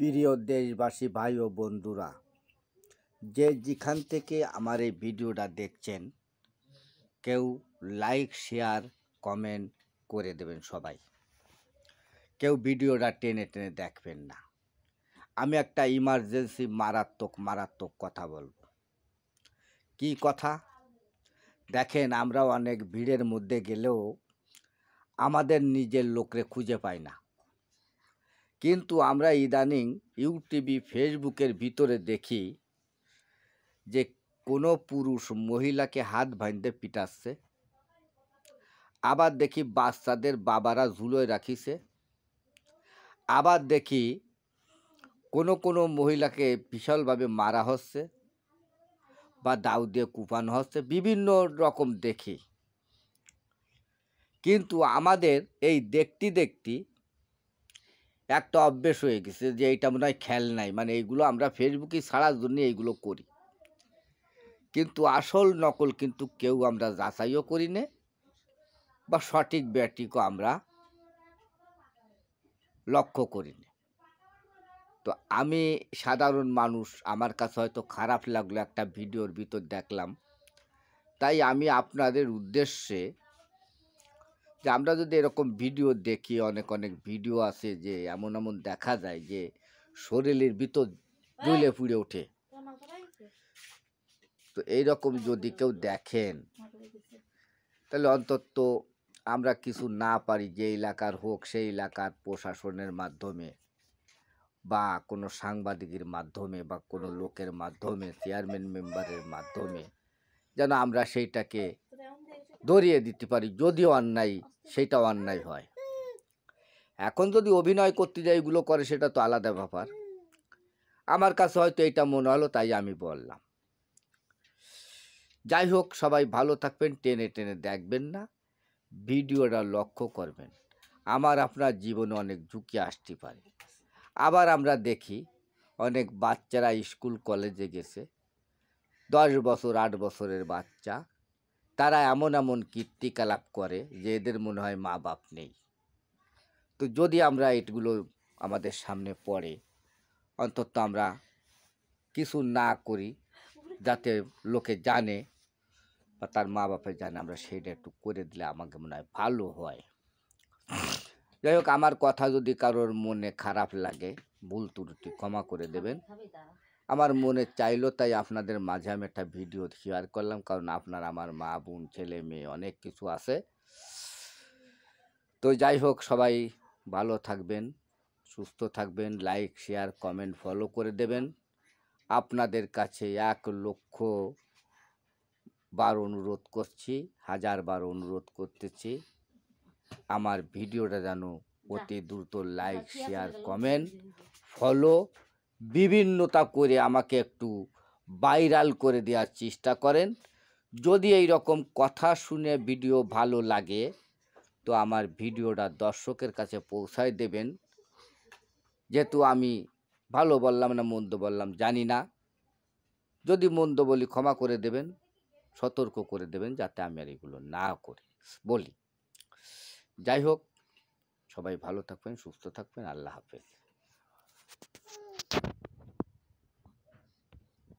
প্রিয় দেশবাসী ভাই ও বন্ধুরা, যে যেখান থেকে আমার এই ভিডিওটা দেখছেন, কেউ লাইক শেয়ার কমেন্ট করে দেবেন। সবাই কেউ ভিডিওটা টেনে টেনে দেখবেন না। আমি একটা ইমার্জেন্সি মারাত্মক কথা বলবো। কি কথা? দেখেন, আমরা অনেক ভিড়ের মধ্যে গেলেও আমাদের নিজের লোকরে খুঁজে পাই না, কিন্তু আমরা ইদানিং ইউটিউবে ফেসবুকের ভিতরে দেখি যে কোনো পুরুষ মহিলাকে হাত বাঁধতে পিটাচ্ছে, আবার দেখি বাচ্চাদের বাবারা ঝুলোয় রাখিছে, আবার দেখি কোনো মহিলাকে বিশালভাবে মারা হচ্ছে বা দাউ দিয়ে কুপানো হচ্ছে, বিভিন্ন রকম দেখি। কিন্তু আমাদের এই দেখতে একটা অভ্যেস হয়ে গেছে যে এইটা মনে হয় খেলনাই, মানে এইগুলো আমরা ফেসবুকে ছাড়ার জন্য এইগুলো করি, কিন্তু আসল নকল কিন্তু কেউ আমরা যাচাইও করি না বা সঠিক ব্যাটিকও আমরা লক্ষ্য করি না। তো আমি সাধারণ মানুষ, আমার কাছে হয়তো খারাপ লাগলো একটা ভিডিওর ভিতর দেখলাম, তাই আমি আপনাদের উদ্দেশ্যে, যে আমরা যদি এরকম ভিডিও দেখি, অনেক ভিডিও আছে যে এমন দেখা যায় যে শরীরের ভিতর জ্বলে পুড়ে ওঠে। তো এইরকম যদি কেউ দেখেন, তাহলে অন্তত আমরা কিছু না পারি, যে এলাকার হোক সেই এলাকার প্রশাসনের মাধ্যমে বা কোনো সাংবাদিকের মাধ্যমে বা কোনো লোকের মাধ্যমে, চেয়ারম্যান মেম্বারের মাধ্যমে, যেন আমরা সেইটাকে ধরিয়ে দিতে পারি। যদিও অন্যায়, সেইটাও অন্যায় হয়। এখন যদি অভিনয় করতে যাই এগুলো করে, সেটা তো আলাদা ব্যাপার। আমার কাছে হয়তো এইটা মনে হলো, তাই আমি বললাম। যাই হোক, সবাই ভালো থাকবেন, টেনে টেনে দেখবেন না, ভিডিওটা লক্ষ্য করবেন। আমার আপনার জীবনে অনেক ঝুঁকি আসতে পারে। আবার আমরা দেখি অনেক বাচ্চারা স্কুল কলেজে গেছে, 10 বছর 8 বছরের বাচ্চা, তারা এমন কীর্তিকলাপ করে যে এদের মনে হয় মা বাপ নেই। তো যদি আমরা এগুলো আমাদের সামনে পড়ে, অন্তত আমরা কিছু না করি, যাতে লোকে জানে বা তার মা বাপে জানে, আমরা সেইটা একটু করে দিলে আমাকে মনে হয় ভালো হয়। যাই হোক, আমার কথা যদি কারোর মনে খারাপ লাগে, ভুল ত্রুটি ক্ষমা করে দেবেন। আমার মনে চাইলো, তাই আপনাদের মাঝে আমি একটা ভিডিও শেয়ার করলাম, কারণ আপনার আমার মা বোন ছেলে মেয়ে অনেক কিছু আছে। তো যাই হোক, সবাই ভালো থাকবেন, সুস্থ থাকবেন, লাইক শেয়ার কমেন্ট ফলো করে দেবেন। আপনাদের কাছে 1,00,000 বার অনুরোধ করছি, 1000 বার অনুরোধ করতেছি, আমার ভিডিওটা যেন অতি দ্রুত লাইক শেয়ার কমেন্ট ফলো বিভিন্নতা করে আমাকে একটু ভাইরাল করে দেওয়ার চেষ্টা করেন। যদি এই রকম কথা শুনে ভিডিও ভালো লাগে, তো আমার ভিডিওটা দর্শকের কাছে পৌঁছায় দেবেন। যেহেতু আমি ভালো বললাম না মন্দ বললাম জানি না, যদি মন্দ বলি ক্ষমা করে দেবেন, সতর্ক করে দেবেন, যাতে আমি আর এগুলো না করি বলি। যাই হোক, সবাই ভালো থাকবেন, সুস্থ থাকবেন। আল্লাহ হাফেজ।